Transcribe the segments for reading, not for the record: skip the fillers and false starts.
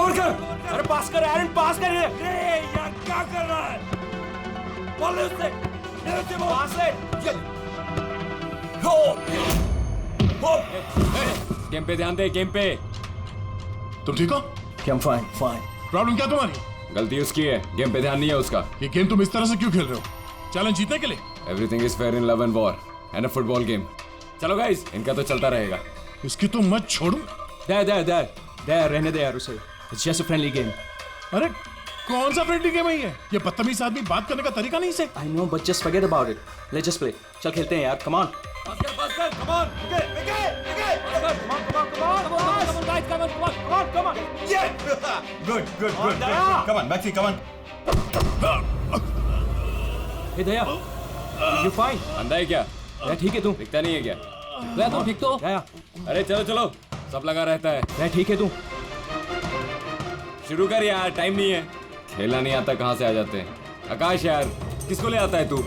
Cover कर। अरे पास कर एरन, पास कर। यार क्या कर रहा है? बोल उससे, पास है। गेम पे ध्यान दे, गेम पे। तुम ठीक हो? I'm fine, fine. प्रॉब्लम क्या तुम्हारी? गलती उसकी है, गेम पे ध्यान नहीं है उसका। ये गेम तुम इस तरह से क्यों खेल रहे हो? चैलेंज जीतने के लिए? Everything is fair in love and war and a football game. चलो गाइस, इनका तो चलता रहेगा। इसकी तो मत छोड़ो। दे रहने दे यार उसे। It's just a friendly game. अरे कौन सा फ्रेंडली गेम है ये? बदतमीज आदमी बात करने का तरीका नहीं से। I know, but just forget about it. Let's just play. चल खेलते हैं यार, come on. पास कर, come on. Come on. Good. Come on, Maxi, come on. Hey Daya, you fine? अंधा है क्या? दया ठीक है तू? दिखता नहीं है क्या? दया तुम ठीक तो? दया, अरे चलो, सब लगा रहता है। दया ठीक है तू? शुरू कर यार, टाइम नहीं है। खेलना नहीं आता कहाँ से आ जाते हैं। आकाश यार, किसको ले आता है तू?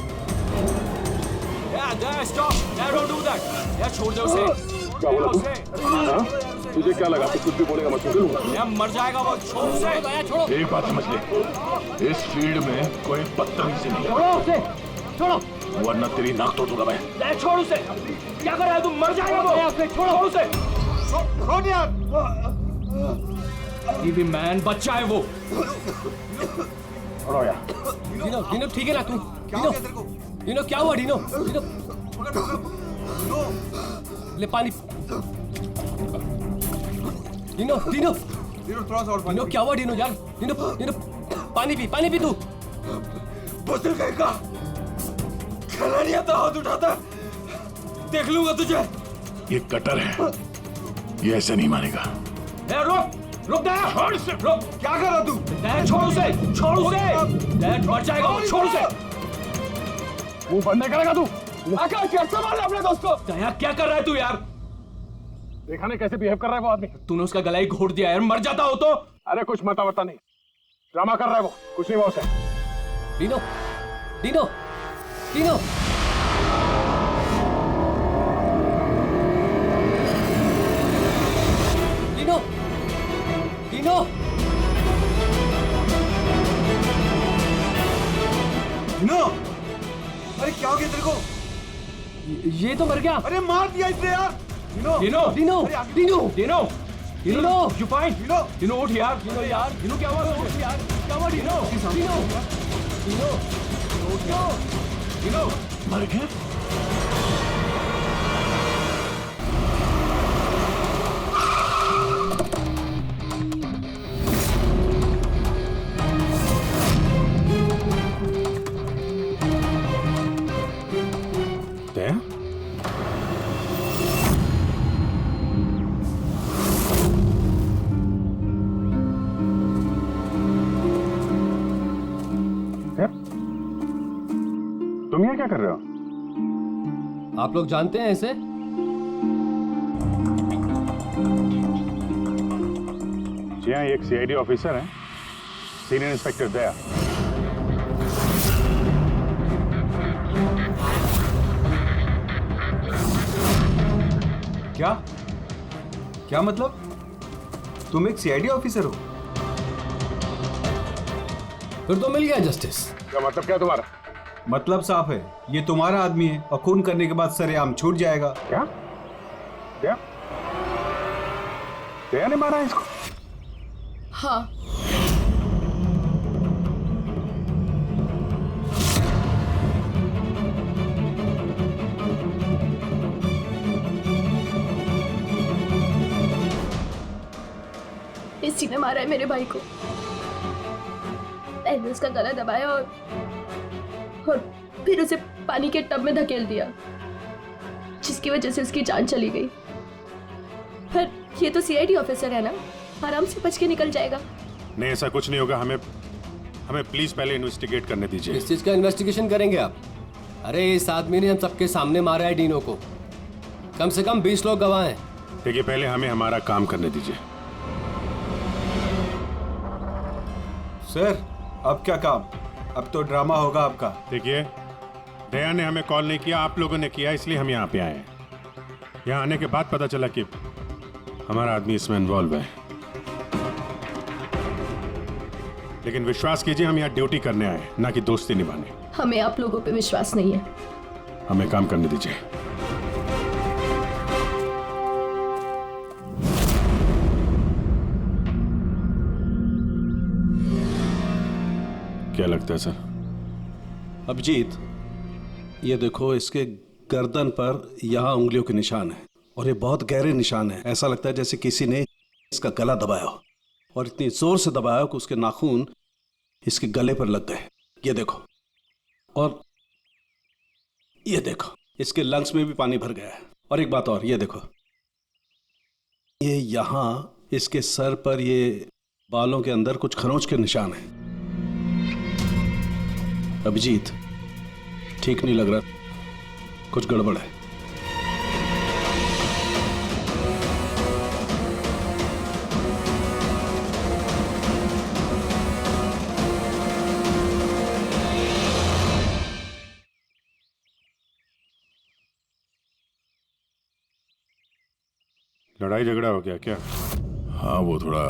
दया stop. Daya don't do that. दया छोड़ दे उसे. तुझे क्या लगा? कुछ भी बोलेगा मत सुन। दया मर जाएगा वो, छोड़ उसे. दया छोड़ो. एक बात समझ ले, इस फील्ड में कोई बदतमीजी नहीं है, छोड़ो उसे. छोड़ो. वरना तेरी नाक तोड़ दूंगा मैं। दया छोड़ उसे. क्या कर रहा है तू? मर जाएगा वो. दया उसे छोड़ो उसे. छोड़ यार. ये भी मैन बच्चा है वो. छोड़ो यार। डिनो ठीक है ना तू? डिनो क्या हुआ? डिनो ले पानी. डिनो थोड़ा सा और डिनो क्या हुआ? डिनो यार, डिनो पानी पी तू. बदल गए का खेला नहीं आता, हाथ उठाता देख लूंगा तुझे। ये कटर है, ये ऐसे नहीं मानेगा। रुक दया. रुक. क्या कर रहा तू? दया छोड़ उसे. दया मर जाएगा वो, छोड़ उसे. मुंह बंद नहीं करेगा तू? आकाश यार संभाल अपने दोस्त को. दया क्या कर रहा है तू यार? देखा नहीं कैसे बिहेव कर रहा है वो आदमी? तूने उसका गला ही घोट दिया यार, मर जाता हो तो. अरे कुछ मता नहीं, ड्रामा कर रहा है वो, कुछ नहीं हुआ उसे। डिनो डिनो अरे क्या हो गया तेरे को? ये तो मर गया. अरे मार दिया इसने यार। Dino you fine? डिनो उठ यार. डिनो क्या हुआ? उठ यार, क्या हुआ? डिनो मर गया? तुम यहाँ क्या कर रहे हो? आप लोग जानते हैं इसे? जी हाँ, एक सीआईडी ऑफिसर है, सीनियर इंस्पेक्टर दया। क्या मतलब? तुम एक सीआईडी ऑफिसर हो? फिर तो मिल गया जस्टिस. क्या मतलब क्या तुम्हारा? मतलब साफ है, ये तुम्हारा आदमी है और खून करने के बाद सरेआम छूट जाएगा। क्या? दया ने मारा है इसको? हाँ. इसी ने मारा है मेरे भाई को. मैंने उसका गला दबाया और फिर उसे पानी के टब में धकेल दिया, जिसकी वजह से उसकी जान चली गई. पर ये तो सीआईडी ऑफिसर है ना, आराम से बच के निकल जाएगा. नहीं, ऐसा कुछ नहीं होगा। हमें प्लीज पहले इन्वेस्टिगेट करने दीजिए। इस चीज का इन्वेस्टिगेशन करेंगे आप? अरे इस आदमी ने हम सबके सामने मारा है डिनो को. कम से कम 20 लोग गवाह हैं. देखिए, पहले हमें हमारा काम करने दीजिए। सर, अब क्या काम? अब तो ड्रामा होगा आपका। देखिए, दया ने हमें कॉल नहीं किया, आप लोगों ने किया, इसलिए हम यहाँ पे आए हैं। यहाँ आने के बाद पता चला कि हमारा आदमी इसमें इन्वॉल्व है। लेकिन विश्वास कीजिए हम यहाँ ड्यूटी करने आए हैं, ना कि दोस्ती निभाने। हमें आप लोगों पे विश्वास नहीं है। हमें काम करने दीजिए। क्या लगता है सर? अभिजीत, ये देखो, इसके गर्दन पर यहाँ उंगलियों के निशान है और ये बहुत गहरे निशान है। ऐसा लगता है जैसे किसी ने इसका गला दबाया हो और इतनी जोर से दबाया हो कि उसके नाखून इसके गले पर लग गए। ये देखो, और ये देखो, इसके लंग्स में भी पानी भर गया है। और एक बात और, ये देखो, ये यहाँ इसके सर पर ये बालों के अंदर कुछ खरोंच के निशान हैं। अभिजीत, ठीक नहीं लग रहा, कुछ गड़बड़ है। लड़ाई झगड़ा हो गया क्या? हाँ, वो थोड़ा।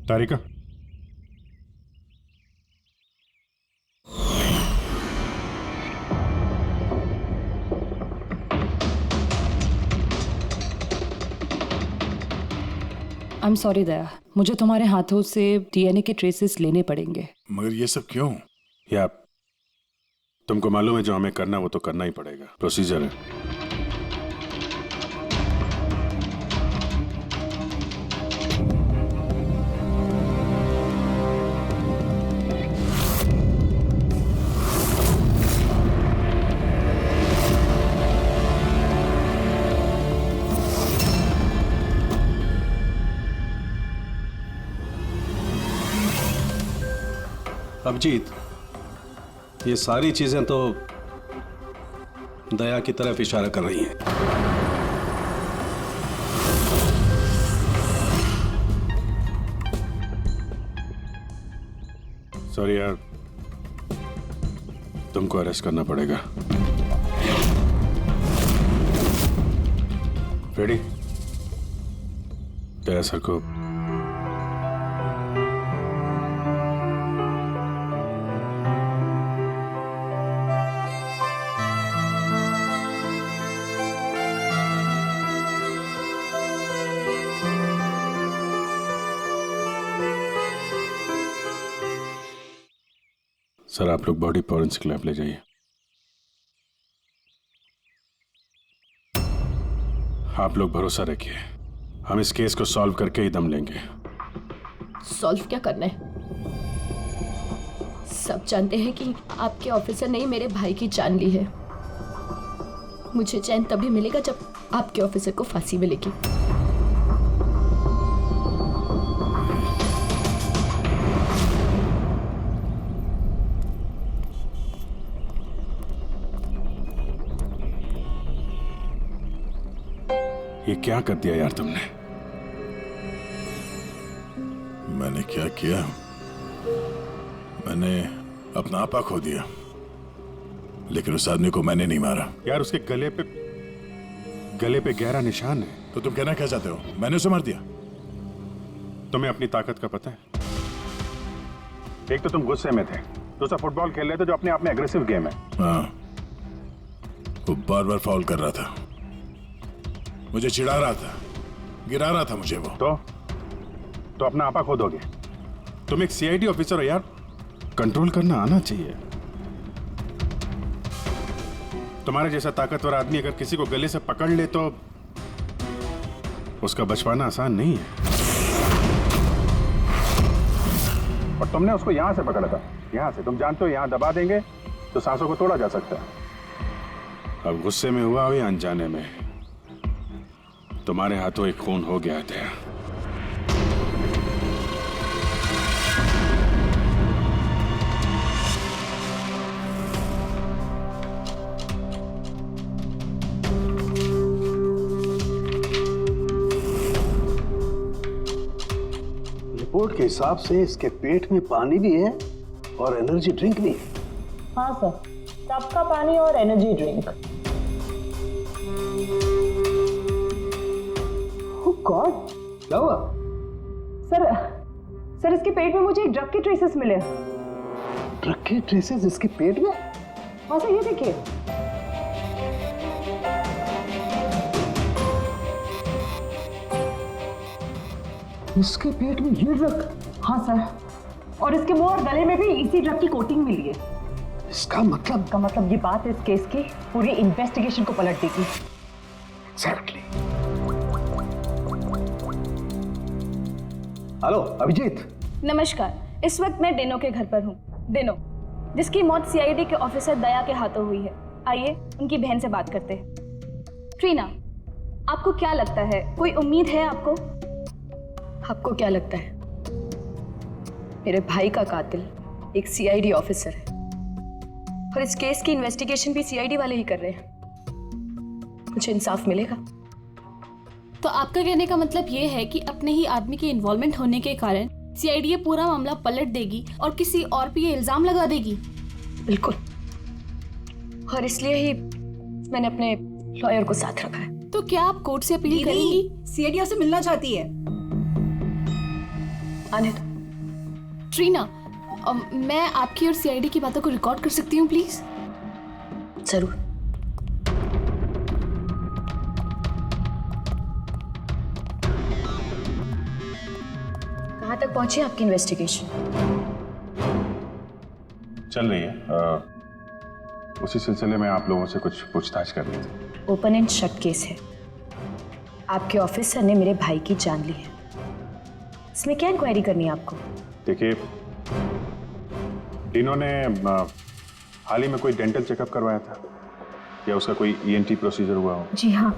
तारिका, आई एम सॉरी दया, मुझे तुम्हारे हाथों से डीएनए के ट्रेसेस लेने पड़ेंगे। मगर ये सब क्यों? या तुमको मालूम है जो हमें करना वो तो करना ही पड़ेगा, प्रोसीजर है। अभिजीत, ये सारी चीजें तो दया की तरफ इशारा कर रही हैं। सॉरी यार, तुमको अरेस्ट करना पड़ेगा। रेडी? दया सर को सर, आप लोग बॉडी फॉरेंसिक लैब ले जाइए। आप लोग भरोसा रखिए, हम इस केस को सॉल्व करके ही दम लेंगे। सॉल्व क्या करना है? सब जानते हैं कि आपके ऑफिसर ने ही मेरे भाई की जान ली है। मुझे चैन तभी मिलेगा जब आपके ऑफिसर को फांसी मिलेगी। ये क्या कर दिया यार तुमने? मैंने क्या किया? मैंने अपना आपा खो दिया, लेकिन उस आदमी को मैंने नहीं मारा। यार उसके गले पे गहरा निशान है। तो तुम कहना क्या चाहते हो? मैंने उसे मार दिया? तुम्हें अपनी ताकत का पता है? एक तो तुम गुस्से में थे, दूसरा फुटबॉल खेल रहे थे जो अपने आप में एग्रेसिव गेम है। हाँ, वो बार बार फाउल कर रहा था, मुझे चिढ़ा रहा था, गिरा रहा था मुझे। वो तो अपना आपा खो दोगे? तुम एक सीआईडी ऑफिसर हो यार, कंट्रोल करना आना चाहिए। तुम्हारे जैसा ताकतवर आदमी अगर किसी को गले से पकड़ ले तो उसका बचवाना आसान नहीं है। और तुमने उसको यहां से पकड़ा था, यहां से। तुम जानते हो यहां दबा देंगे तो सांसों को तोड़ा जा सकता है। अब गुस्से में हुआ हो या अनजाने में, तुम्हारे हाथों एक खून हो गया था। रिपोर्ट के हिसाब से इसके पेट में पानी भी है और एनर्जी ड्रिंक भी है। हाँ सर, टब का पानी और एनर्जी ड्रिंक। ओह गॉड, क्या हुआ? सर इसके पेट में मुझे एक ड्रग के ट्रेसेस मिले। ड्रग के ट्रेसेस इसके पेट में? हाँ सर, ये देखिए। इसके पेट में ये ड्रग? हाँ सर, और इसके मुंह और गले में भी इसी ड्रग की कोटिंग मिली है। इसका मतलब ये बात इस केस की पूरी इन्वेस्टिगेशन को पलट देगी। एग्जैक्टली। हेलो अभिजीत। नमस्कार, इस वक्त मैं डिनो के घर पर हूँ। डिनो, जिसकी मौत सीआईडी के ऑफिसर दया के हाथों हुई है। आइए उनकी बहन से बात करते हैं। ट्रीना, आपको क्या लगता है, कोई उम्मीद है आपको? आपको क्या लगता है? मेरे भाई का कातिल एक सीआईडी ऑफिसर है और इस केस की इन्वेस्टिगेशन भी सीआईडी वाले ही कर रहे हैं। मुझे इंसाफ मिलेगा? तो आपका कहने का मतलब ये है कि अपने ही आदमी के इन्वॉल्वमेंट होने के कारण सीआईडी ये पूरा मामला पलट देगी और किसी और पे ये इल्जाम लगा देगी? बिल्कुल, और इसलिए ही मैंने अपने लॉयर को साथ रखा है। तो क्या आप कोर्ट से अपील करेंगी? सीआईडी से मिलना चाहती है। आने दो। ट्रीना, मैं आपकी और सीआईडी की बातों को रिकॉर्ड कर सकती हूँ प्लीज? जरूर। कहाँ तक पहुंची आपकी इन्वेस्टिगेशन? चल रही है। उसी सिलसिले में आप लोगों से कुछ पूछताछ करनी थी। ओपन एंड शट केस है। आपके ऑफिसर ने मेरे भाई की जान ली है। इसमें क्या इंक्वायरी करनी है आपको? देखिए, डिनो ने हाल ही में कोई डेंटल चेकअप करवाया था या उसका कोई ईएनटी प्रोसीजर हुआ हो? जी हाँ,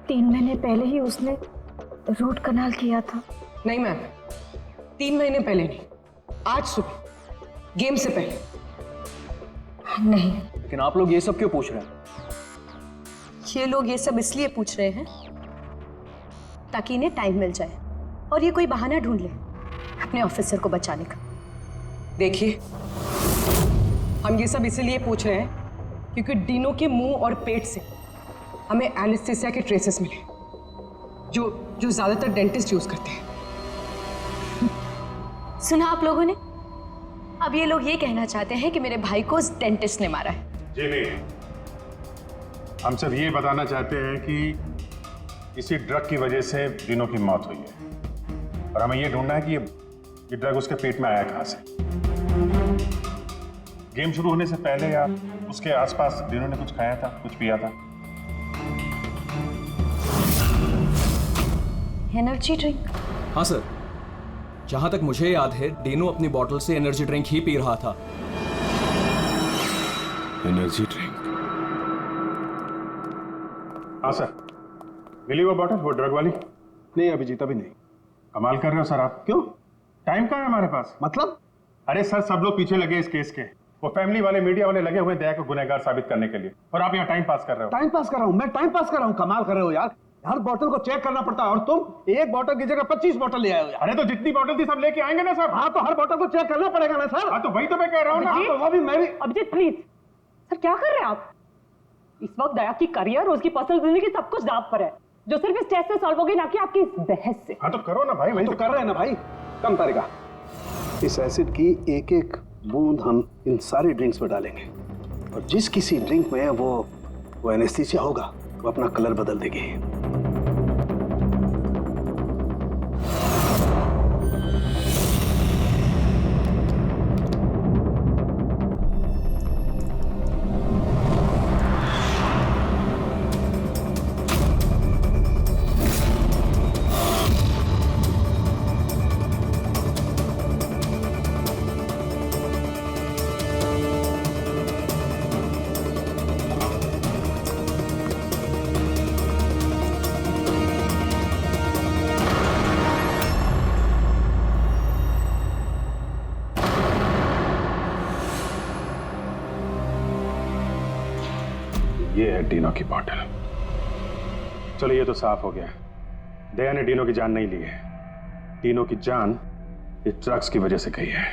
3 महीने पहले ही उसने रूट कनाल किया था। नहीं मैम, 3 महीने पहले नहीं, आज सुबह, गेम से पहले। नहीं। लेकिन आप लोग ये सब क्यों पूछ रहे हैं? ये लोग ये सब इसलिए पूछ रहे हैं ताकि इन्हें टाइम मिल जाए और ये कोई बहाना ढूंढ ले अपने ऑफिसर को बचाने का। देखिए, हम ये सब इसीलिए पूछ रहे हैं क्योंकि डिनो के मुंह और पेट से हमें एनेस्थीसिया के ट्रेसेस मिले जो ज्यादातर डेंटिस्ट यूज करते हैं। सुना आप लोगों ने? अब ये लोग ये कहना चाहते हैं कि मेरे भाई को उस डेंटिस्ट ने मारा है। जी नहीं, हम सब ये बताना चाहते हैं कि इसी ड्रग की वजह से डिनो की मौत हुई है और हमें ये ढूंढना है कि ये ड्रग उसके पेट में आया कहां से। गेम शुरू होने से पहले या उसके आसपास डिनो ने कुछ खाया था, कुछ पिया था? Energy drink? हाँ सर, जहां तक मुझे याद है डिनो अपनी बोतल से एनर्जी ड्रिंक ही पी रहा था। Energy drink? हाँ सर, मिली वो बॉटल, वो ड्रग वाली? नहीं अभिजीत, अभी नहीं। कमाल कर रहे हो सर आप। क्यों? टाइम कहाँ है हमारे पास? मतलब? अरे सर, सब लोग पीछे लगे इस केस के। वो फैमिली वाले, मीडिया वाले लगे हुए दया को गुनहगार साबित करने के लिए, और आप यहाँ टाइम पास कर रहे हो। टाइम पास कर रहा हूँ? मैं टाइम पास कर रहा हूँ? कमाल कर रहे हो यार। हर बोतल को चेक करना पड़ता है और तुम एक बोतल की जगह 25 बोतल ले आए हो यार। अरे तो जितनी बोतल थी सब लेके आएंगे ना सर। हाँ तो हर बोतल को चेक करना पड़ेगा ना सर। हाँ तो वही तो मैं कह रहा हूँ ना। हाँ, तो वो भी मैं भी। अभिजीत प्लीज, सर क्या कर रहे हैं आप? इस वक्त दया की करियर और उसकी पर्सनल जिंदगी सब कुछ दांव पर है, जो सिर्फ इस टेस्ट से सॉल्व होगी, ना कि आपकी इस बहस से। हाँ तो करो ना भाई, वही तो कर रहे हैं ना भाई। कम करेगा। इस एसिड की एक एक बूंद हम इन सारी ड्रिंक्स में डालेंगे और जिस किसी ड्रिंक में वो एनेस्थीसिया होगा वो अपना कलर बदल देगी। ये है डिनो की बॉटल। चलो ये तो साफ हो गया, दया ने डिनो की जान नहीं ली है। डिनो की जान इस ड्रग्स की वजह से गई है।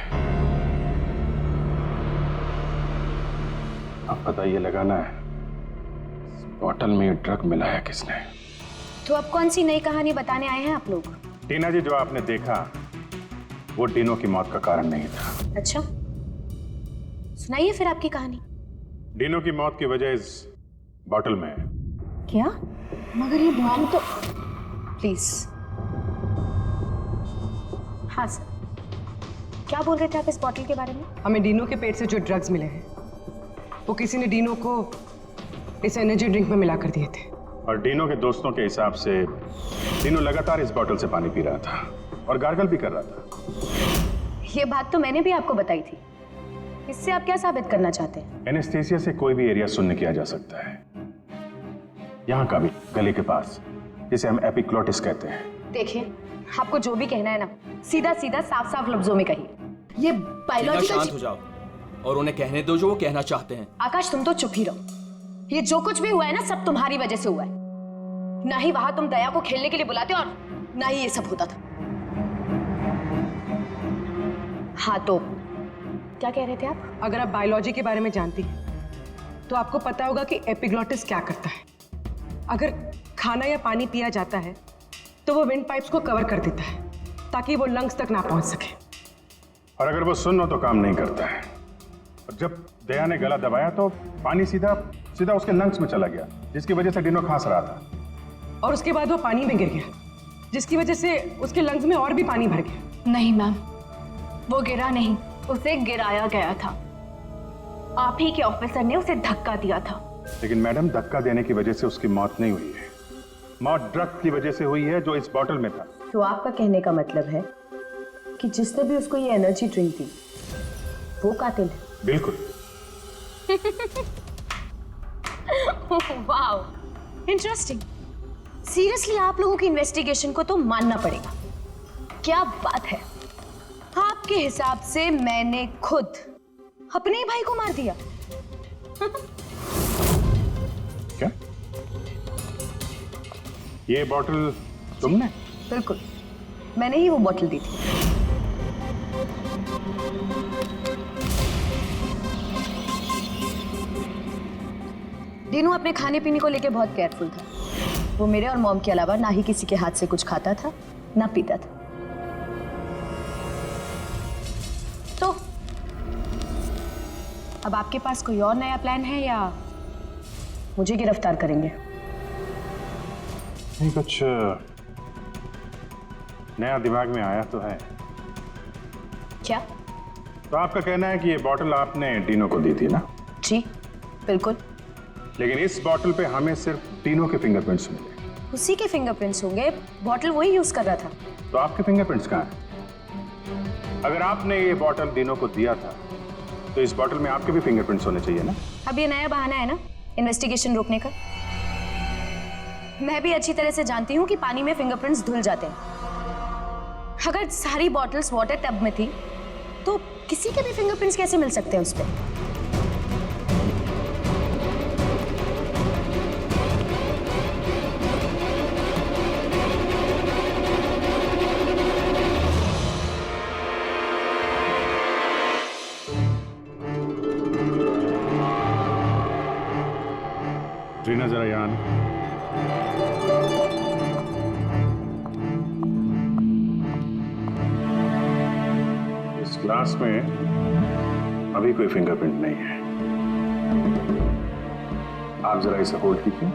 अब पता ये लगाना है इस बॉटल में ये ड्रग मिलाया किसने। तो अब कौन सी नई कहानी बताने आए हैं आप लोग? टीना जी, जो आपने देखा वो डिनो की मौत का कारण नहीं था। अच्छा, सुनाइए फिर आपकी कहानी। डिनो की मौत की वजह इस बॉटल में है। क्या? मगर ये बॉटल तो... प्लीज। हाँ सर, क्या बोल रहे थे आप इस बॉटल के बारे में? हमें डीनो के पेट से जो ड्रग्स मिले हैं वो किसी ने डीनो को इस एनर्जी ड्रिंक में मिला कर दिए थे। और डीनो के दोस्तों के हिसाब से डीनो लगातार इस बॉटल से पानी पी रहा था और गार्गल भी कर रहा था। ये बात तो मैंने भी आपको बताई थी। इससे आप क्या साबित करना चाहते हैं? एनेस्थीसिया से कोई भी एरिया सुन्न किया जा सकता है, यहाँ का भी, गले के पास, जिसे हम एपिग्लॉटिस कहते हैं। देखिए, आपको जो भी कहना है ना, सीधा सीधा साफ साफ लफ्जों में कहिए। ये बायोलॉजिकल... शांत हो जाओ और उन्हें कहने दो जो वो कहना चाहते हैं। आकाश, तुम तो चुप ही रहो। ये जो कुछ भी हुआ है ना, सब तुम्हारी वजह से हुआ है। ना ही वहां तुम दया को खेलने के लिए बुलाते और ना ही ये सब होता था। हाँ, तो क्या कह रहे थे आप? अगर आप बायोलॉजी के बारे में जानती हैं तो आपको पता होगा कि एपिग्लॉटिस क्या करता है। अगर खाना या पानी पिया जाता है तो वो विंड पाइप्स को कवर कर देता है ताकि वो लंग्स तक ना पहुंच सके। और अगर वो सुन्न हो तो काम नहीं करता है। और जब दया ने गला दबाया तो पानी सीधा सीधा उसके लंग्स में चला गया, जिसकी वजह से डिनो खांस रहा था। और उसके बाद वो पानी में गिर गया, जिसकी वजह से उसके लंग्स में और भी पानी भर गया। नहीं मैम, वो गिरा नहीं, उसे गिराया गया था। आप ही के ऑफिसर ने उसे धक्का दिया था। लेकिन मैडम, धक्का देने की वजह से उसकी मौत नहीं हुई है। मौत ड्रग की वजह से हुई है जो इस बॉटल में था। तो आपका कहने का मतलब है कि जिसने भी उसको ये एनर्जी ड्रिंक दी वो कातिल है? बिल्कुल। Wow, interesting. सीरियसली आप लोगों की इन्वेस्टिगेशन को तो मानना पड़ेगा। क्या बात है, आपके हिसाब से मैंने खुद अपने ही भाई को मार दिया। क्या? ये बॉटल तुमने? बिल्कुल, मैंने ही वो बॉटल दी थी। डीनू अपने खाने पीने को लेके बहुत केयरफुल था। वो मेरे और मॉम के अलावा ना ही किसी के हाथ से कुछ खाता था ना पीता था। तो अब आपके पास कोई और नया प्लान है या मुझे गिरफ्तार करेंगे? नहीं, कुछ नया दिमाग में आया तो है। क्या? तो आपका कहना है कि ये बॉटल आपने डीनो को दी थी ना? जी बिल्कुल। लेकिन इस बॉटल पे हमें सिर्फ डीनो के फिंगरप्रिंट्स मिले। उसी के फिंगरप्रिंट्स होंगे, बॉटल वही यूज कर रहा था। तो आपके फिंगरप्रिंट्स कहाँ हैं? अगर आपने ये बॉटल डीनो को दिया था तो इस बॉटल में आपके भी फिंगरप्रिंट्स होने चाहिए ना? अब ये नया बहाना है ना इन्वेस्टिगेशन रोकने का। मैं भी अच्छी तरह से जानती हूँ कि पानी में फिंगरप्रिंट्स धुल जाते हैं। अगर सारी बॉटल्स वाटर टब में थी तो किसी के भी फिंगरप्रिंट्स कैसे मिल सकते हैं उस पर? रीना, जरा यहाँ आना। इस ग्लास में अभी कोई फिंगरप्रिंट नहीं है। आप जरा इसे होल्ड कीजिए।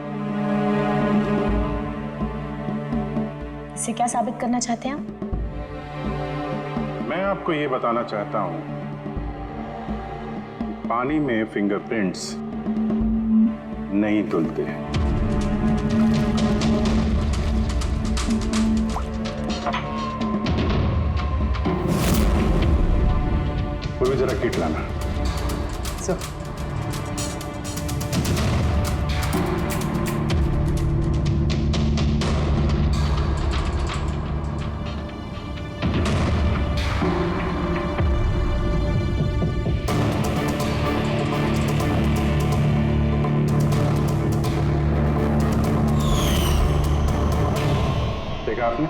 इससे क्या साबित करना चाहते हैं आप? मैं आपको ये बताना चाहता हूं कि पानी में फिंगरप्रिंट्स नहीं धुलते। कोई भी जरा किट लाना। सर, देखा आपने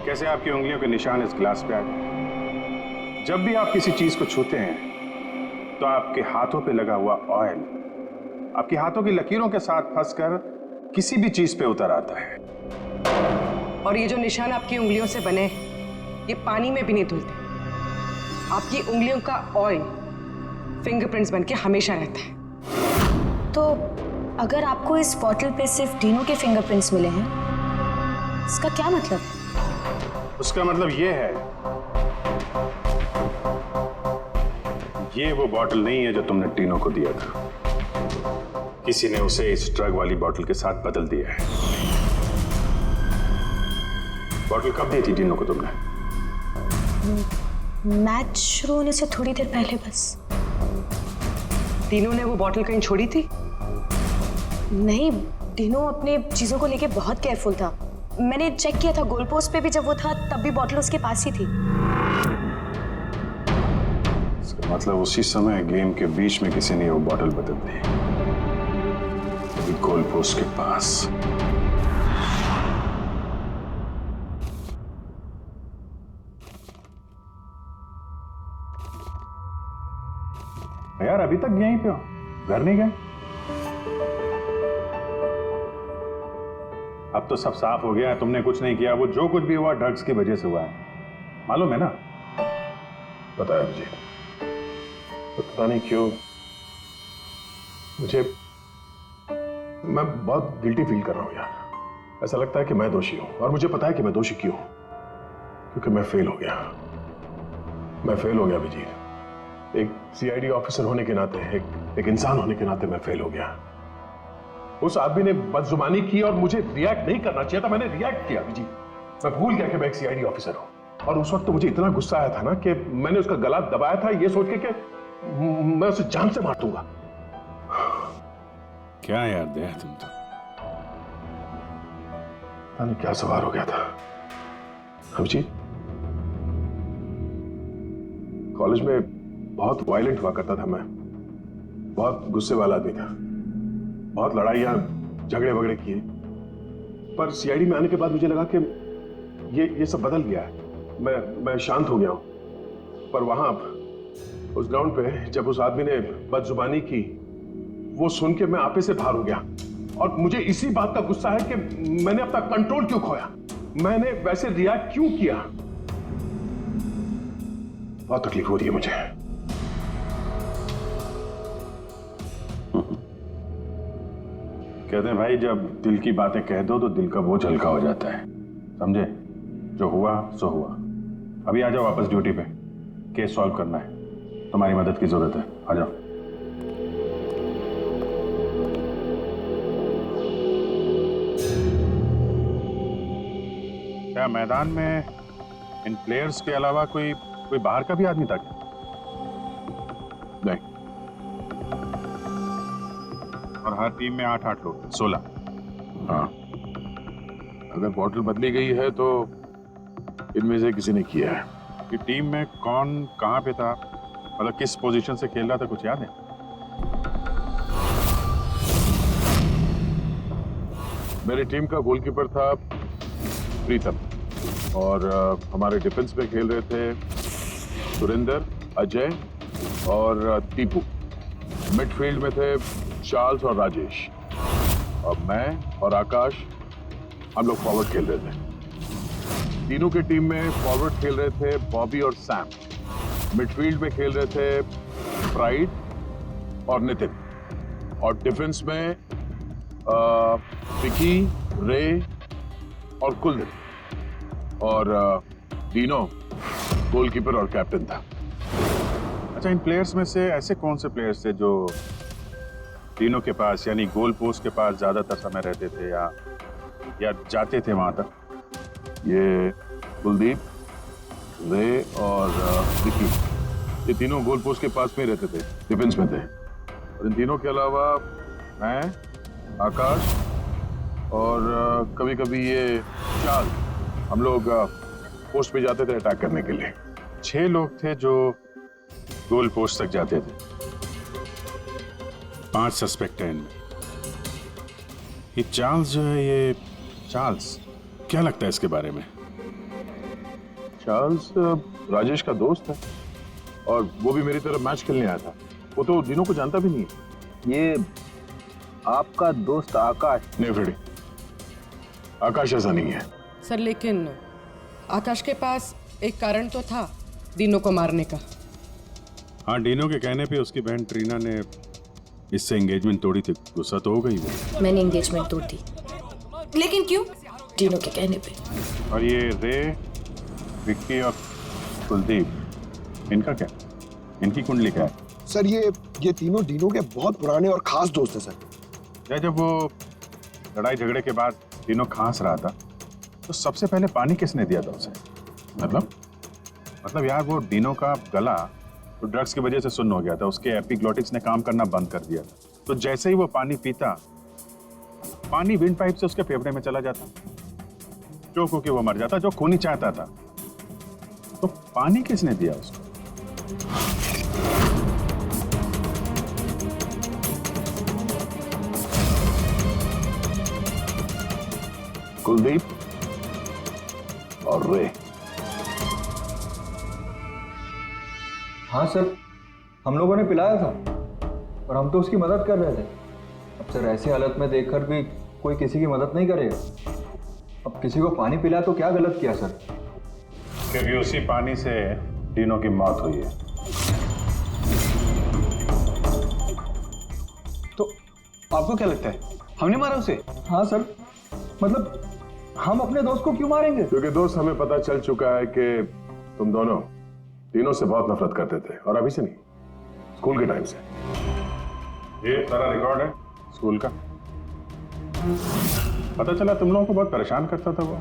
कैसे आपकी उंगलियों के निशान इस ग्लास पे आ गए? जब भी आप किसी चीज को छूते हैं तो आपके हाथों पे लगा हुआ ऑयल आपके हाथों की लकीरों के साथ फंसकर किसी भी चीज पे उतर आता है। और ये जो निशान आपकी उंगलियों से बने ये पानी में भी नहीं धुलते। आपकी उंगलियों का ऑयल फिंगरप्रिंट्स बनके हमेशा रहता है। तो अगर आपको इस बॉटल पे सिर्फ डीनो के फिंगरप्रिंट्स मिले हैं, इसका क्या मतलब? उसका मतलब ये है, ये वो बॉटल नहीं है जो तुमने टीनो को दिया था। किसी ने उसे इस ड्रग वाली बॉटल के साथ बदल दिया है। बॉटल कब दी थी टीनो को तुमने? मैच शुरू होने से थोड़ी देर पहले बस। टीनो ने वो बॉटल कहीं छोड़ी थी? नहीं, टीनो अपने चीजों को लेके बहुत केयरफुल था। मैंने चेक किया था, गोल पोस्ट पे भी जब वो था तब भी बॉटल उसके पास ही थी। इसका मतलब उसी समय गेम के बीच में किसी ने वो बॉटल बदल दी, गोल पोस्ट के पास। यार अभी तक यहीं पे हो, घर नहीं गए? अब तो सब साफ हो गया है, तुमने कुछ नहीं किया। वो जो कुछ भी हुआ ड्रग्स की वजह से हुआ है, मालूम है ना? पता है मुझे, पता नहीं क्यों मुझे, मैं बहुत गिल्टी फील कर रहा हूं यार। ऐसा लगता है कि मैं दोषी हूं, और मुझे पता है कि मैं दोषी क्यों, क्योंकि मैं फेल हो गया। मैं फेल हो गया अभिजीत। एक सीआईडी ऑफिसर होने के नाते, एक इंसान होने के नाते मैं फेल हो गया। उस आदमी ने बदजुबानी की और मुझे रिएक्ट नहीं करना चाहिए था, मैंने रिएक्ट किया अभिजीत। मैं भूल गया कि मैं एक सीआईडी ऑफिसर हूं, और उस वक्त तो मुझे इतना गुस्सा आया था ना कि मैंने उसका गला दबाया था ये सोच के कि मैं उसे जान से मार दूंगा। क्या यार दया, तुम तो पता नहीं क्या सवार हो गया था अभिजीत। कॉलेज में बहुत वायलेंट हुआ करता था मैं, बहुत गुस्से वाला आदमी था, बहुत लड़ाइयां झगड़े वगड़े किए। पर सीआईडी में आने के बाद मुझे लगा कि ये सब बदल गया है। मैं शांत हो गया हूं। पर वहां उस ग्राउंड पे जब उस आदमी ने बदजुबानी की, वो सुन के मैं आपे से बाहर हो गया। और मुझे इसी बात का गुस्सा है कि मैंने अपना कंट्रोल क्यों खोया, मैंने वैसे रिएक्ट क्यों किया। बहुत तकलीफ हो रही है मुझे। कहते हैं भाई, जब दिल की बातें कह दो तो दिल का बोझ हल्का हो जाता है, समझे? जो हुआ सो हुआ। अभी आ जाओ वापस ड्यूटी पे, केस सॉल्व करना है, तुम्हारी मदद की जरूरत है, आ जाओ। क्या मैदान में इन प्लेयर्स के अलावा कोई बाहर का भी आदमी था क्या? नहीं। और हर टीम में 8-8 लोग, 16। हाँ, अगर बॉटल बदली गई है तो इनमें से किसी ने किया है। कि टीम में कौन कहां पे था, मतलब किस पोजीशन से खेल रहा था, कुछ याद है? मेरी टीम का गोलकीपर था प्रीतम, और हमारे डिफेंस में खेल रहे थे सुरेंद्र, अजय और टीपू। मिडफील्ड में थे चार्ल्स और राजेश, और मैं और आकाश, हम लोग फॉरवर्ड खेल रहे थे। तीनों की टीम में फॉरवर्ड खेल रहे थे बॉबी और सैम, मिडफील्ड में खेल रहे थे प्राइड और नितिन, और डिफेंस में विकी, रे और कुलदीप, और तीनों गोलकीपर और कैप्टन था। अच्छा, इन प्लेयर्स में से ऐसे कौन से प्लेयर्स थे जो तीनों के पास, यानी गोल पोस्ट के पास ज्यादातर समय रहते थे या जाते थे वहां तक? ये कुलदीप, रे और विकी, ये तीनों गोल पोस्ट के पास में रहते थे, डिफेंस में थे। और इन तीनों के अलावा मैं, आकाश और कभी कभी ये चार्ल्स, हम लोग पोस्ट पे जाते थे अटैक करने के लिए। 6 लोग थे जो गोल पोस्ट तक जाते थे, 5 सस्पेक्ट हैं इनमें। ये चार्ल्स जो है, ये चार्ल्स क्या लगता है इसके बारे में? चार्ल्स राजेश का दोस्त है, और वो भी मेरी तरफ मैच खेलने आया था। वो तो दिनों को जानता भी नहीं है। ये आपका दोस्त आकाश? नहीं फ्रेडी, आकाश ऐसा नहीं है। सर लेकिन आकाश के पास एक कारण तो था दीनों को मारने का। हाँ, डीनो के कहने पे उसकी बहन ट्रीना ने इससे एंगेजमेंट तोड़ी थी। गुस्सा तो हो गई वो। मैंने एंगेजमेंट तोड़ दी, लेकिन क्यों? डीनो के कहने पे। और ये रे, विक्की और कुलदीप, इनका क्या? इनकी कुंडली क्या है? सर ये तीनों डीनो के बहुत पुराने और खास दोस्त हैं सर। जब वो लड़ाई झगड़े के बाद डीनो खांस रहा था तो सबसे पहले पानी किसने दिया था उसे? मतलब यार, वो डीनो का गला तो ड्रग्स की वजह से सुन्न हो गया था, उसके एपिग्लोटिक्स ने काम करना बंद कर दिया था। तो जैसे ही वो पानी पीता, पानी विंड पाइप से उसके फेफड़े में चला जाता, जो क्योंकि वो मर जाता, जो खून ही चाहता था। तो पानी किसने दिया उसको? कुलदीप और रे। हाँ सर, हम लोगों ने पिलाया था और हम तो उसकी मदद कर रहे थे। अब सर ऐसी हालत में देखकर भी कोई किसी की मदद नहीं करेगा। अब किसी को पानी पिलाया तो क्या गलत किया सर? क्योंकि उसी पानी से डीनो की मौत हुई है। तो आपको क्या लगता है हमने मारा उसे? हाँ सर, मतलब हम अपने दोस्त को क्यों मारेंगे? क्योंकि दोस्त, हमें पता चल चुका है कि तुम दोनों तीनों से बहुत नफरत करते थे, और अभी से नहीं, स्कूल के टाइम से। ये सारा रिकॉर्ड है स्कूल का। पता चला तुम लोगों को बहुत परेशान करता था वो,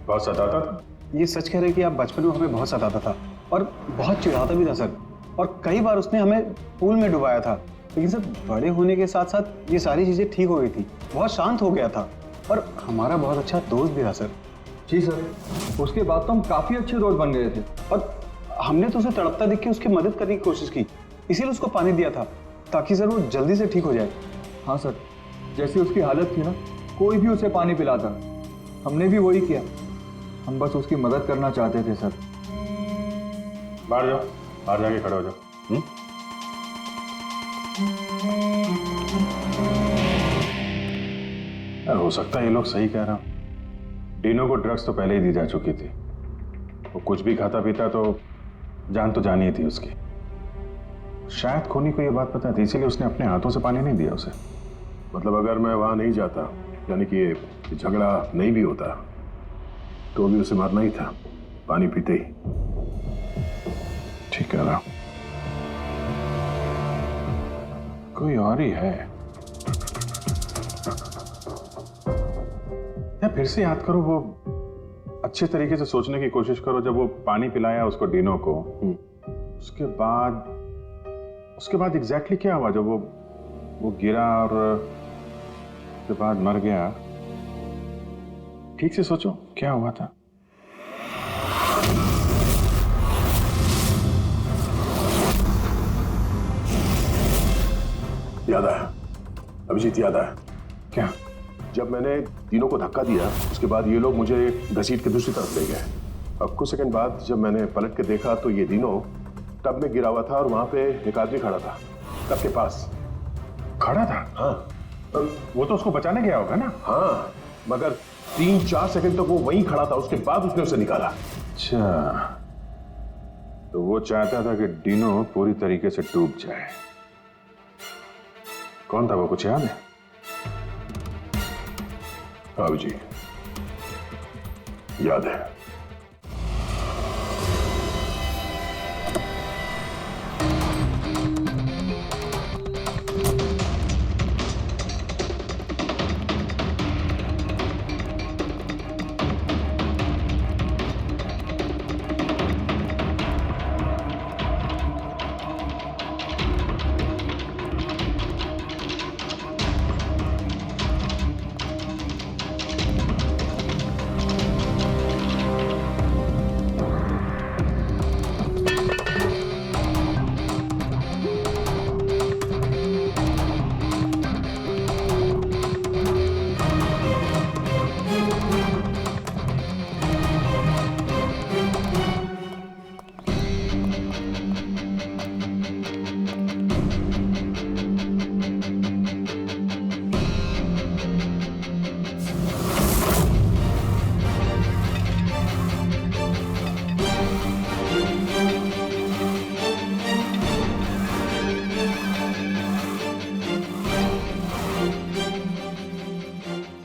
बहुत सताता था। ये सच कह रहे कि आप बचपन में हमें बहुत सताता था और बहुत चिढ़ाता भी था सर, और कई बार उसने हमें पूल में डुबाया था। लेकिन सर बड़े होने के साथ साथ ये सारी चीजें ठीक हो गई थी, बहुत शांत हो गया था और हमारा बहुत अच्छा दोस्त भी था सर। जी सर, उसके बाद तो हम काफी अच्छे दोस्त बन गए थे और हमने तो उसे तड़पता देख के उसकी मदद करने की कोशिश की, इसीलिए उसको पानी दिया था ताकि सर वो जल्दी से ठीक हो जाए। हाँ सर, जैसी उसकी हालत थी ना, कोई भी उसे पानी पिलाता, हमने भी वही किया। हम बस उसकी मदद करना चाहते थे सर। बाहर जाओ, बाहर जाके खड़े हो जाओ। हो सकता है ये लोग सही कह रहा हूं। डीनो को ड्रग्स तो पहले ही दी जा चुकी थी। वो कुछ भी खाता पीता तो जान ही थी उसकी। शायद खोनी को ये बात पता थी, इसीलिए उसने अपने हाथों से पानी नहीं दिया उसे। मतलब अगर मैं वहां नहीं जाता, यानी कि ये झगड़ा नहीं भी होता, तो भी उसे मारना ही था, पानी पीते ही। ठीक है ना, कोई और ही है। या फिर से याद करो, वो अच्छे तरीके से सोचने की कोशिश करो। जब वो पानी पिलाया उसको, डीनो को, उसके बाद एग्जैक्टली क्या हुआ? जब वो गिरा और उसके बाद मर गया, ठीक से सोचो क्या हुआ था। याद आया अभिजीत, याद आया। क्या? जब मैंने तीनों को धक्का दिया, उसके बाद ये लोग मुझे घसीट के दूसरी तरफ ले गए। अब कुछ सेकंड बाद जब मैंने पलट के देखा तो ये तीनों टब में गिरा हुआ था और वहां पे एक आदमी खड़ा था, टब के पास खड़ा था। हाँ, वो तो उसको बचाने गया होगा ना? हाँ, मगर 3-4 सेकंड तक वो वहीं खड़ा था, उसके बाद उसने उसे निकाला। अच्छा, तो वो चाहता था कि डीनो पूरी तरीके से डूब जाए। कौन था वो, कुछ याद है? हाँ जी, याद है।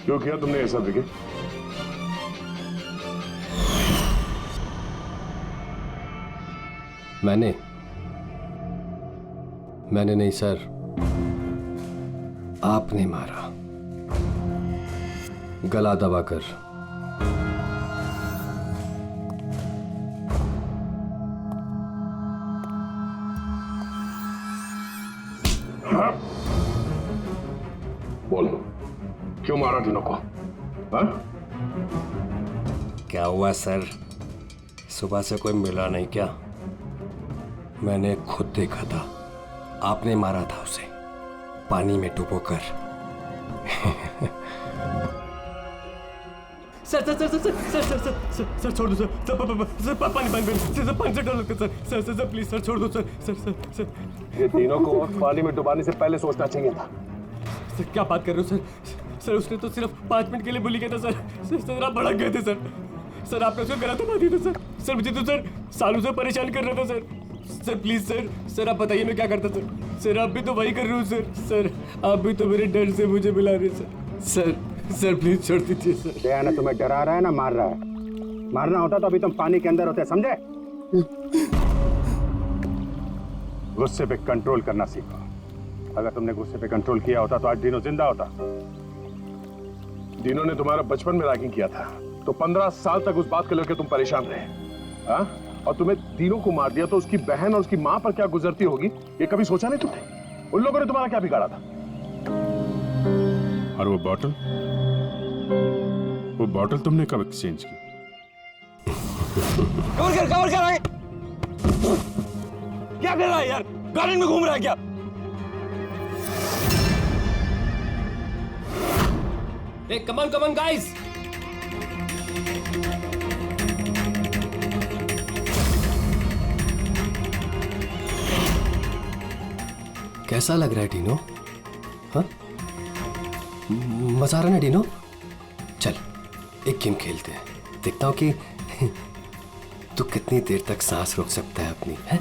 क्यों किया तुमने ऐसा विकी? मैंने नहीं सर, आपने मारा, गला दबाकर। हाँ? बोलो, क्यों मारा डिनो को? हाँ? क्या हुआ सर, सुबह से कोई मिला नहीं क्या? मैंने खुद देखा था, आपने मारा था उसे पानी में डुबोकर। Sir sir sir sir sir sir sir sir sir छोड़ दो सर, सर पानी पानी से डर लगता है sir, sir sir please sir छोड़ दो सर, सर सर सर। ये तीनों को पानी में डुबाने से पहले सोचना चाहिए था। सर क्या बात कर रहे हो सर? सर उसने तो सिर्फ 5 मिनट के लिए बोली गया था सर, सर आप भड़क गए थे सर। सर आपने उसको गला दबा दिया था सर, मुझे तो सर सालों से परेशान कर रहा था सर प्लीज सर आप बताइए मैं क्या करता सर आप भी तो वही कर रहे हो सर आप भी तो मेरे डर से मुझे मिला रहे सर प्लीज छोड़ दीजिए सर। दयानंद तुम्हें डरा रहा है ना मार रहा है? मारना होता तो अभी तुम पानी के अंदर होते, समझे? गुस्से पे कंट्रोल करना सीखो। अगर तुमने गुस्से पे कंट्रोल किया होता तो आज डिनो जिंदा होता। डिनो ने तुम्हारा बचपन में रैगिंग किया था तो 15 साल तक उस बात को लेकर तुम परेशान रहे, हाँ? और तुम्हें डिनो को मार दिया तो उसकी बहन और उसकी मां पर क्या गुजरती होगी ये कभी सोचा नहीं तुमने? उन लोगों ने तुम्हारा क्या बिगाड़ा था? और वो बॉटल तुमने कब एक्सचेंज की? कवर कर आगे। क्या कर रहा है यार, गार्डन में घूम रहा है क्या? Hey, come on, guys! कैसा लग रहा है डिनो? हाँ? मजा आ रहा है डिनो? चल, एक गेम खेलते हैं। देखता हूँ कि तू कितनी देर तक सांस रोक सकता है अपनी, है?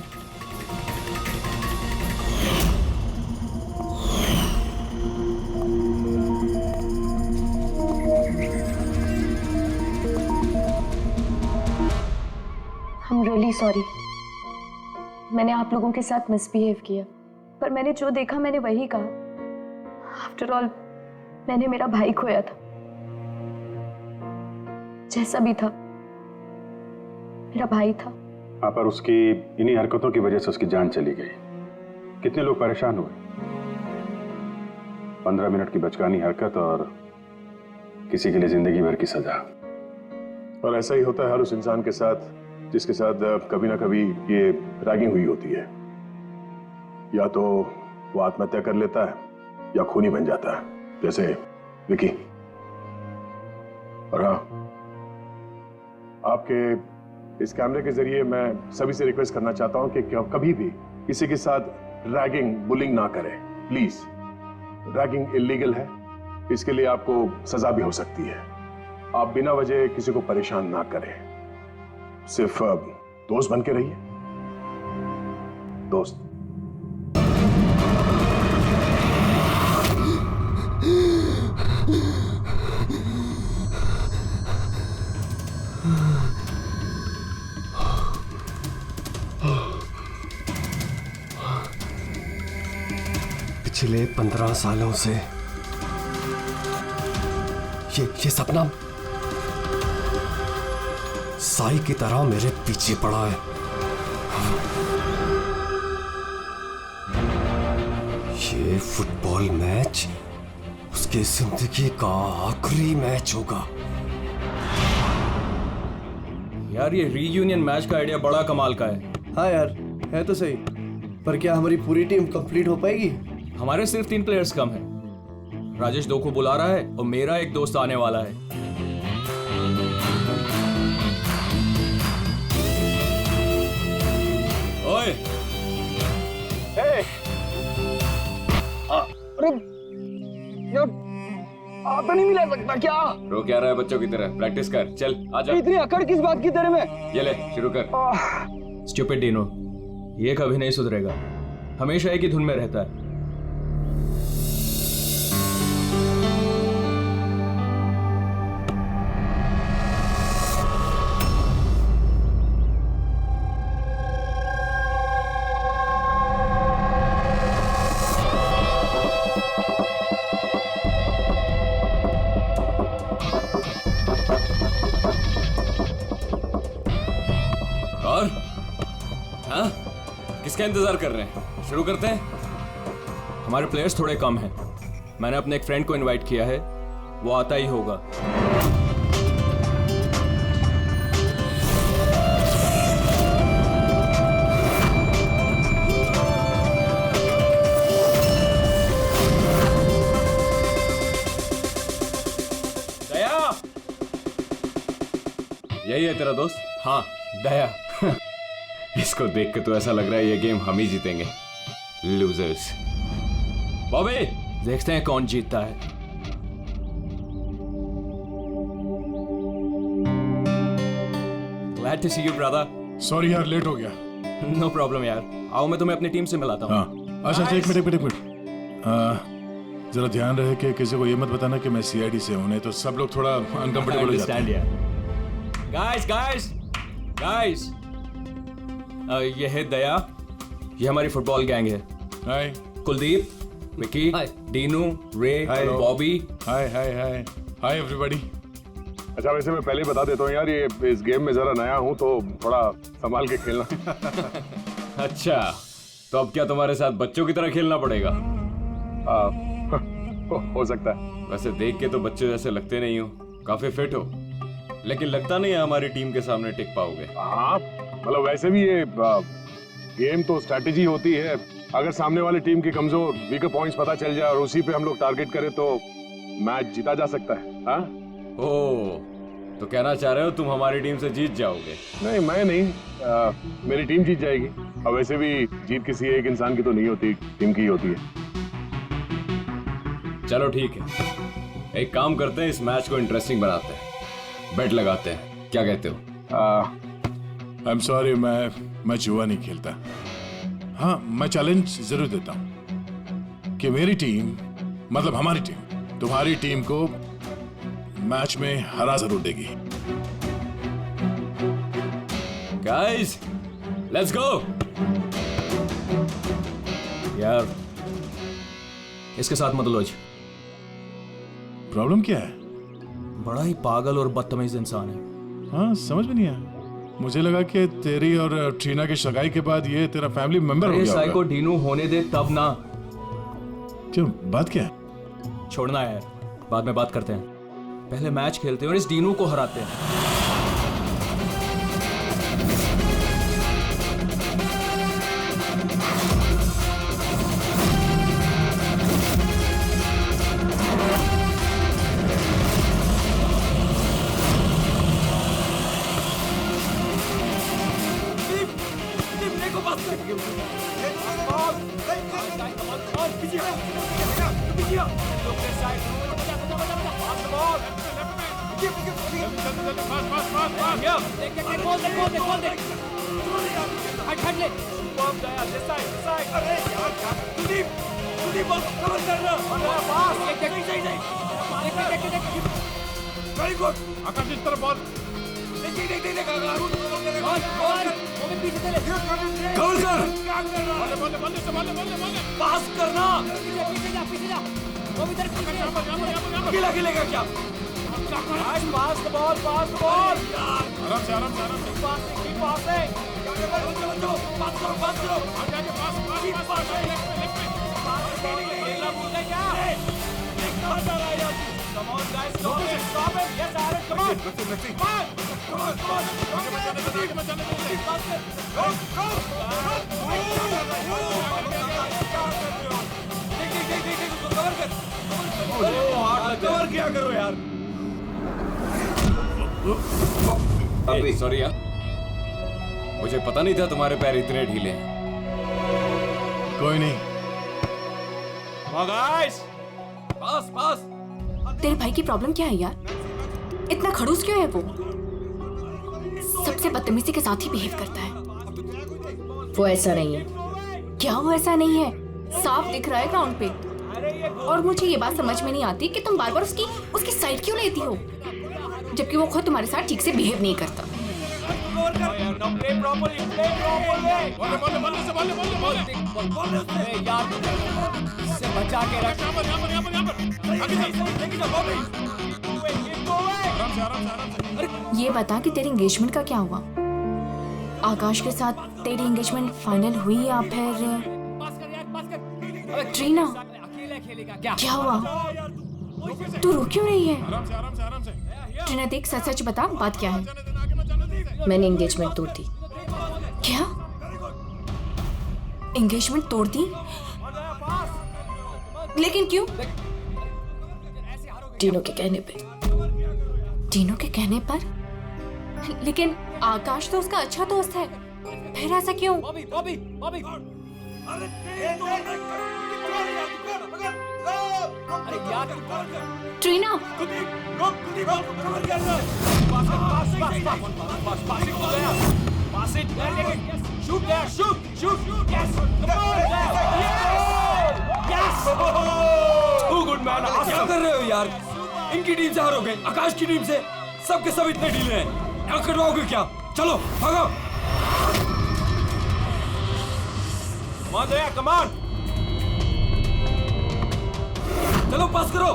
I'm really sorry. मैंने आप लोगों के साथ मिसबिहेव किया, पर मैंने जो देखा मैंने वही कहा। आफ्टर ऑल मैंने मेरा भाई खोया था, जैसा भी था मेरा भाई था। हाँ, पर उसकी इन्हीं हरकतों की वजह से उसकी जान चली गई। कितने लोग परेशान हुए। 15 मिनट की बचकानी हरकत और किसी के लिए जिंदगी भर की सजा। और ऐसा ही होता है हर उस इंसान के साथ जिसके साथ कभी ना कभी ये रैगिंग हुई होती है। या तो वो आत्महत्या कर लेता है या खूनी बन जाता है, जैसे विकी। और हाँ, आपके इस कैमरे के जरिए मैं सभी से रिक्वेस्ट करना चाहता हूं कि कभी भी किसी के साथ रैगिंग, बुलिंग ना करें, प्लीज। रैगिंग इलीगल है, इसके लिए आपको सजा भी हो सकती है। आप बिना वजह किसी को परेशान ना करें, सिर्फ दोस्त बन के रहिए। दोस्त। पिछले 15 सालों से ये सपना साई की तरह मेरे पीछे पड़ा है। ये फुटबॉल मैच उसकी जिंदगी का आखिरी मैच होगा। यार ये रीयूनियन मैच का आइडिया बड़ा कमाल का है। हाँ यार, है तो सही, पर क्या हमारी पूरी टीम कंप्लीट हो पाएगी? हमारे सिर्फ 3 प्लेयर्स कम हैं। राजेश 2 को बुला रहा है और मेरा एक दोस्त आने वाला है। ओए! अरे यार, आता नहीं मिला सकता क्या? रो क्या रहा है बच्चों की तरह? प्रैक्टिस कर, चल आजा। इतनी अकड़ किस बात की तेरे में? ये ले, शुरू कर। स्टूपिड डिनो, ये कभी नहीं सुधरेगा, हमेशा एक ही धुन में रहता है। किसका इंतजार कर रहे हैं? शुरू करते हैं। हमारे प्लेयर्स थोड़े कम हैं। मैंने अपने एक फ्रेंड को इनवाइट किया है, वो आता ही होगा। दया, यही है तेरा दोस्त? हाँ, दया। इसको देख के तो ऐसा लग रहा है ये गेम हम ही जीतेंगे। लूजर्स। बॉबी, देखते हैं कौन जीतता है। Glad to see you, brother. Sorry यार, लेट हो गया। No problem यार। आओ मैं तुम्हें अपनी टीम से मिलाता हूँ। हाँ, अच्छा एक मिनट। जरा ध्यान रहे कि किसी को ये मत बताना कि मैं सीआईडी से हूँ, नहीं तो सब लोग थोड़ा अनकंफर्टेबल हो जाते हैं। Guys, ये है दया, ये हमारी फुटबॉल गैंग है। हाय। कुलदीप, विकी, डीनू, रे, बॉबी। Hi everybody. अच्छा, वैसे मैं पहले ही बता देता हूँ यार, ये इस गेम में जरा नया हूँ तो थोड़ा संभाल के खेलना। अच्छा, तो अब क्या तुम्हारे साथ बच्चों की तरह खेलना पड़ेगा? हो सकता है। वैसे देख के तो बच्चे जैसे लगते नहीं हो, काफी फिट हो, लेकिन लगता नहीं है हमारी टीम के सामने टिक पाओगे। हाँ, मतलब वैसे भी ये गेम तो स्ट्रैटेजी होती है। अगर सामने वाली टीम की कमजोर वीकर पॉइंट्स पता चल जाए और उसी पे हम लोग टारगेट करें तो मैच जीता जा सकता है। हाँ? ओह, तो कहना चाह रहे हो तुम हमारी टीम से जीत जाओगे? नहीं, मैं नहीं, मेरी टीम जीत जाएगी। और वैसे भी जीत किसी एक इंसान की तो नहीं होती, टीम की ही होती है। चलो ठीक है, एक काम करते हैं, इस मैच को इंटरेस्टिंग बनाते हैं, बेट लगाते हैं, क्या कहते हो? आई एम सॉरी, मैं जुआ नहीं खेलता। हाँ, मैं चैलेंज जरूर देता हूँ कि मेरी टीम, मतलब हमारी टीम, तुम्हारी टीम को मैच में हरा जरूर देगी। Guys, let's go. यार, इसके साथ मत उलझ। प्रॉब्लम क्या है? बड़ा ही पागल और बदतमीज इंसान है। हाँ, समझ में नहीं आया। मुझे लगा कि तेरी और ट्रीना की सगाई के बाद ये तेरा फैमिली मेंबर हो गया होगा। को डीनू होने दे तब ना। क्यों, बात क्या है? छोड़ना है यार, बाद में बात करते हैं, पहले मैच खेलते हैं और इस डीनू को हराते हैं। सॉरी यार, मुझे पता नहीं था तुम्हारे पैर इतने ढीले हैं। कोई नहीं। पास। तेरे भाई की प्रॉब्लम क्या है यार? इतना खड़ूस क्यों है वो? सबसे बदतमीजी के साथ ही बिहेव करता है। वो ऐसा नहीं है। क्या वो ऐसा नहीं है? साफ दिख रहा है ग्राउंड पे। और मुझे ये बात समझ में नहीं आती कि तुम बार बार उसकी साइड क्यों लेती हो, जबकि वो खुद तुम्हारे साथ ठीक से बिहेव नहीं करता। ये बता कि तेरे एंगेजमेंट का क्या हुआ? आकाश के साथ तेरी एंगेजमेंट फाइनल हुई या फिर ट्रीना क्या हुआ? तू रो क्यों रही है? ट्रीना देख, सच सच बता, बात क्या है? मैंने एंगेजमेंट तोड़ दी। क्या? एंगेजमेंट तोड़ दी? लेकिन क्यों? टीनो के कहने पे। टीनो के कहने पर? लेकिन आकाश तो उसका अच्छा दोस्त है, फिर ऐसा क्यों? ट्रीना, क्या कर रहे हो यार? इनकी टीम से हारोगे, आकाश की टीम से। सबके सब इतने ढीले हैं, क्या करवाओगे क्या? चलो भागो। कमान, चलो पास करो।